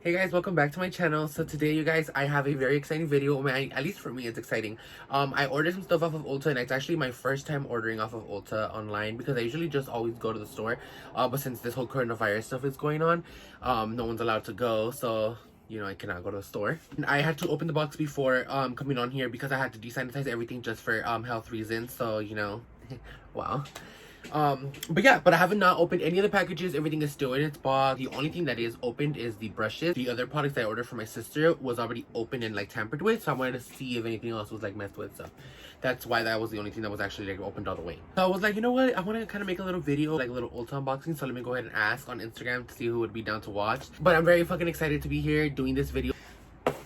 Hey guys, welcome back to my channel. So today, you guys, I have a very exciting video. At least for me, it's exciting. I ordered some stuff off of Ulta, and it's actually my first time ordering off of Ulta online because I usually just always go to the store. But since this whole coronavirus stuff is going on, no one's allowed to go, so I cannot go to the store. And I had to open the box before coming on here because I had to desanitize everything just for health reasons. So wow. But I haven't not opened any of the packages. Everything is still in its box. The only thing that is opened is the brushes. The other products I ordered for my sister was already opened and like tampered with, so I wanted to see if anything else was like messed with. So that's why that was the only thing that was actually like opened all the way. So I was like, you know what, I want to kind of make a little video, like a little Ulta unboxing. So let me go ahead and ask on Instagram to see who would be down to watch. But I'm very fucking excited to be here doing this video.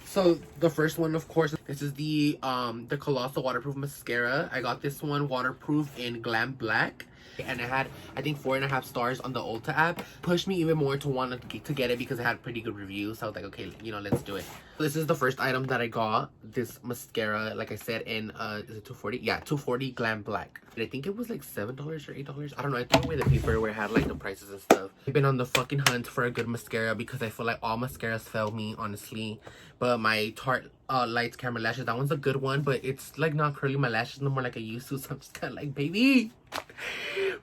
So the first one, of course, this is the Colossal Waterproof Mascara. I got this one waterproof in Glam Black, and it had, I think, 4.5 stars on the Ulta app. Pushed me even more to want to get it because it had pretty good reviews. So I was like, okay, let's do it. This is the first item that I got. This mascara, like I said, in is it 240? Yeah, 240 Glam Black. And I think it was like $7 or $8. I don't know. I threw away the paper where it had like the prices and stuff. I've been on the fucking hunt for a good mascara because I feel like all mascaras fail me, honestly. But my Tarte Lights Camera Lashes, that one's a good one, but it's like not curling my lashes no more like I used to. So I'm just kind of like, baby,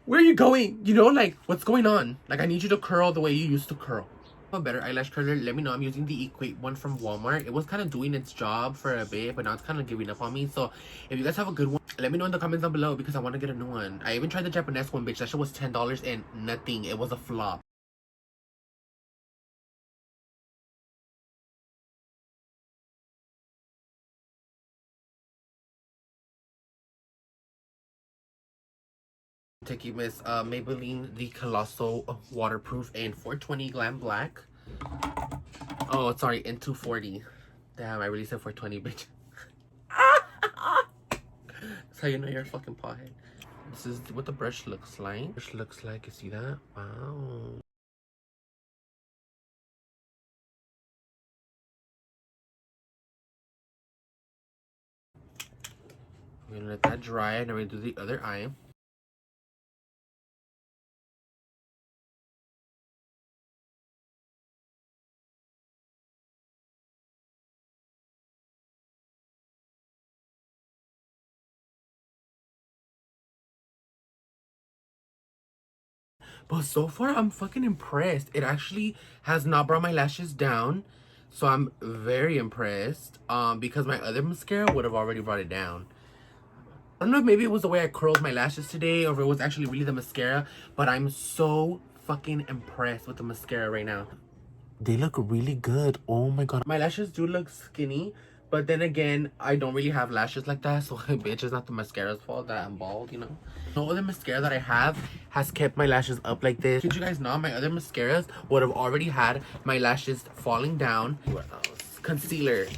where are you going? Like, what's going on? Like, I need you to curl the way you used to curl. A better eyelash curler, let me know. I'm using the Equate one from Walmart. It was kind of doing its job for a bit, but now it's kind of giving up on me. So if you guys have a good one, let me know in the comments down below because I want to get a new one. I even tried the Japanese one, bitch. That shit was $10 and nothing. It was a flop. Taking Miss Maybelline the Colossal Waterproof in 420 Glam Black. Oh, sorry, in 240. Damn, I really said 420, bitch. That's how you know you're a fucking pothead. This is what the brush looks like. Brush looks like, you see that? Wow. I'm gonna let that dry and then we're gonna do the other eye. But so far, I'm fucking impressed. It actually has not brought my lashes down. So I'm very impressed. Because my other mascara would have already brought it down. I don't know if maybe it was the way I curled my lashes today or if it was actually really the mascara. But I'm so fucking impressed with the mascara right now. They look really good. Oh my god. My lashes do look skinny. But then again, I don't really have lashes like that. So, bitch, it's not the mascara's fault that I'm bald, No other mascara that I have has kept my lashes up like this. Did you guys know my other mascaras would have already had my lashes falling down? What else? Concealer.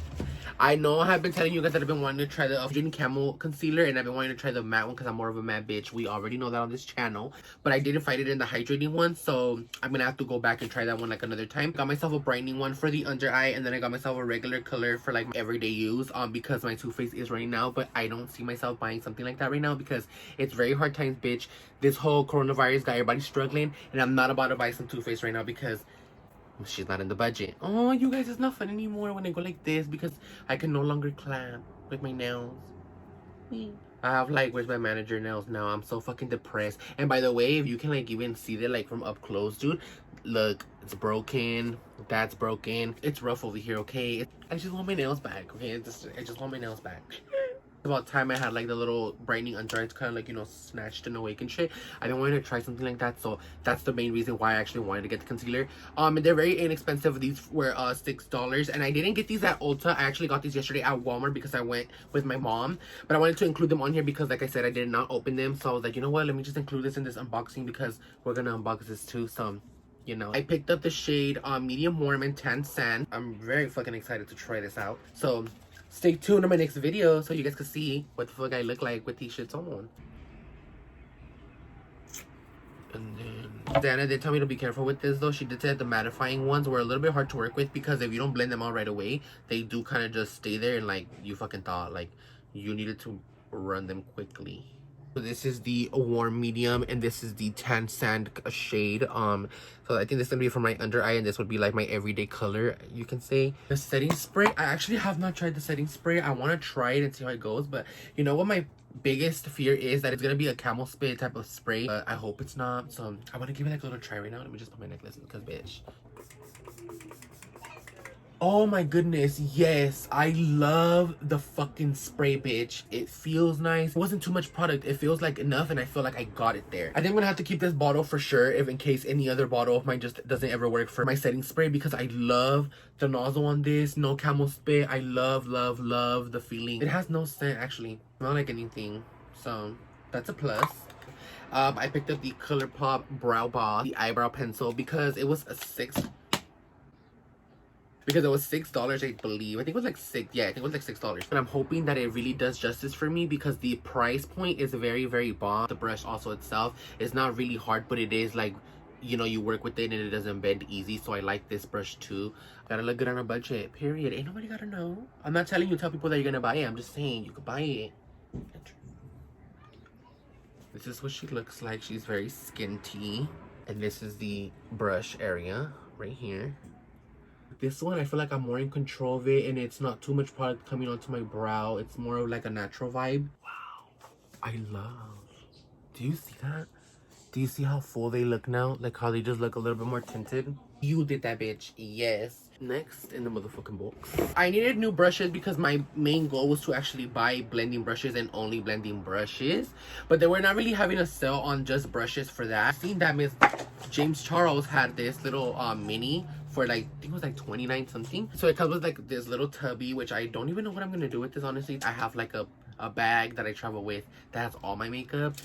I know I have been telling you guys that I've been wanting to try the Hydrating Camel Concealer, and I've been wanting to try the matte one because I'm more of a matte bitch. We already know that on this channel. But I didn't find it in the hydrating one, so I'm going to have to go back and try that one like another time. Got myself a brightening one for the under eye, and then I got myself a regular color for like everyday use because my Too Faced is running out. But I don't see myself buying something like that right now because it's very hard times, bitch. This whole coronavirus got everybody struggling, and I'm not about to buy some Too Faced right now because she's not in the budget. Oh, you guys, it's not fun anymore when I go like this because I can no longer clap with my nails. I have like, where's my manager nails now? I'm so fucking depressed. And by the way, if you can like even see it like from up close, dude, look, it's broken. That's broken. It's rough over here, okay? I just want my nails back, okay? I just want my nails back. About time I had like the little brightening under eyes kind of like snatched and awake and shit. I've been wanting to try something like that, so that's the main reason why I actually wanted to get the concealer. And they're very inexpensive. These were $6, and I didn't get these at Ulta. I actually got these yesterday at Walmart because I went with my mom, but I wanted to include them on here because, like I said, I did not open them. So I was like, you know what, let me just include this in this unboxing because we're gonna unbox this too. So I picked up the shade Medium Warm and Tan Sand. I'm very fucking excited to try this out. So stay tuned to my next video so you guys can see what the fuck I look like with these shits on. And then Dana did tell me to be careful with this though. She did say that the mattifying ones were a little bit hard to work with because if you don't blend them out right away, they do kind of just stay there and like you fucking thought like you needed to run them quickly. So this is the warm medium, and this is the tan sand shade. So I think this is gonna be for my under eye, and this would be like my everyday color, you can say. The setting spray, I actually have not tried the setting spray. I want to try it and see how it goes, but you know what my biggest fear is? That it's gonna be a camel spit type of spray, but I hope it's not. So I want to give it like a little try right now. Let me just put my necklace in, because bitch. Oh my goodness, yes, I love the fucking spray, bitch. It feels nice. It wasn't too much product. It feels like enough, and I feel like I got it there. I think I'm gonna have to keep this bottle for sure, if in case any other bottle of mine just doesn't ever work for my setting spray, because I love the nozzle on this. No camel spit. I love the feeling. It has no scent, actually. Not like anything, so that's a plus. I picked up the ColourPop Brow Boss, the eyebrow pencil, because it was a $6, I believe. I think it was like $6. Yeah, I think it was like $6. And I'm hoping that it really does justice for me, because the price point is very bomb. The brush also itself is not really hard, but it is like, you know, you work with it and it doesn't bend easy. So I like this brush too. Gotta look good on a budget, period. Ain't nobody gotta know. I'm not telling you tell people that you're gonna buy it. I'm just saying you could buy it. This is what she looks like. She's very skinty. And this is the brush area right here. This one, I feel like I'm more in control of it, and it's not too much product coming onto my brow. It's more of like a natural vibe. Wow. I love. Do you see that? Do you see how full they look now? Like how they just look a little bit more tinted? You did that, bitch. Yes. Next in the motherfucking box, I needed new brushes, because my main goal was to actually buy blending brushes and only blending brushes, but they were not really having a sale on just brushes for that. I've seen that Miss James Charles had this little mini for like, I think it was like 29 something. So it comes with like this little tubby, which I don't even know what I'm gonna do with this, honestly. I have like a bag that I travel with that has all my makeup,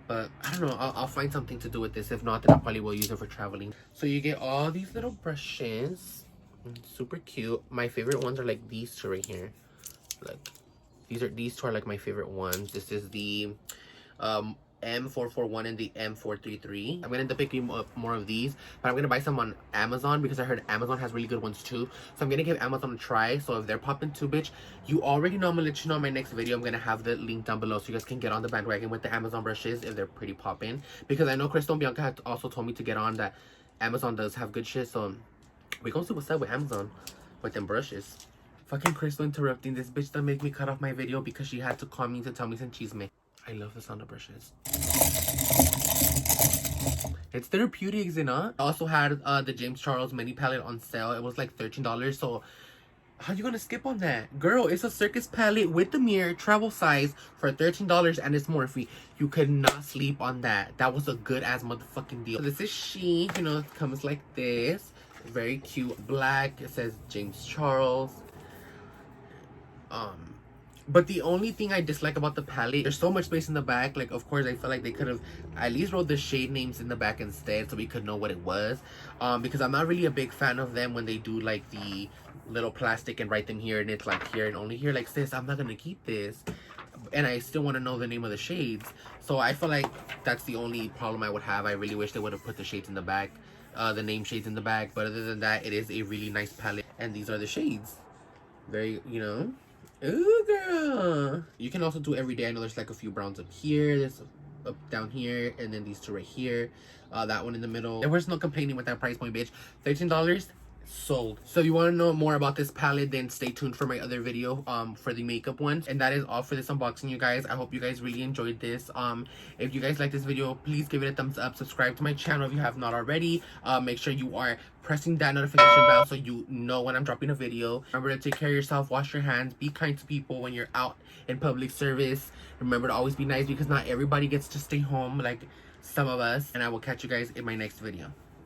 but I don't know. I'll find something to do with this. If not, then I probably will use it for traveling. So you get all these little brushes. Super cute. My favorite ones are like these two right here. Look, these two are like my favorite ones. This is the M441 and the M433. I'm gonna end up picking up more of these, but I'm gonna buy some on Amazon, because I heard Amazon has really good ones too. So I'm gonna give Amazon a try. So if they're popping too, bitch, you already know I'm gonna let you know in my next video. I'm gonna have the link down below so you guys can get on the bandwagon with the Amazon brushes if they're pretty popping, because I know Crystal and Bianca had also told me to get on that Amazon does have good shit. So we gonna see what's up with Amazon with them brushes. Fucking Crystal interrupting this bitch that make me cut off my video because she had to call me to tell me some chisme. I love the sound of brushes. It's therapeutic, is it not? I also had the James Charles mini palette on sale. It was like $13. So how you gonna skip on that? Girl, it's a circus palette with the mirror, travel size, for $13, and it's Morphe. You could not sleep on that. That was a good ass motherfucking deal. So this is she, you know, it comes like this. Very cute, black. It says James Charles. But the only thing I dislike about the palette, there's so much space in the back. Like, of course, I feel like they could have at least wrote the shade names in the back instead, so we could know what it was. Because I'm not really a big fan of them when they do like the little plastic and write them here, and it's like here and only here. Like, sis, I'm not gonna keep this, and I still want to know the name of the shades. So I feel like that's the only problem I would have. I really wish they would have put the shades in the back, the name shades in the back. But other than that, it is a really nice palette, and these are the shades. Very, you know. Ooh, girl. You can also do every day. I know there's like a few browns up here, there's up down here, and then these two right here. That one in the middle. There was no complaining with that price point, bitch. $13, sold. So if you want to know more about this palette, then stay tuned for my other video for the makeup ones. And that is all for this unboxing, you guys. I hope you guys really enjoyed this. If you guys like this video, please give it a thumbs up. Subscribe to my channel if you have not already. Make sure you are pressing that notification bell so you know when I'm dropping a video. Remember to take care of yourself, wash your hands, be kind to people when you're out in public service. Remember to always be nice, because not everybody gets to stay home like some of us. And I will catch you guys in my next video.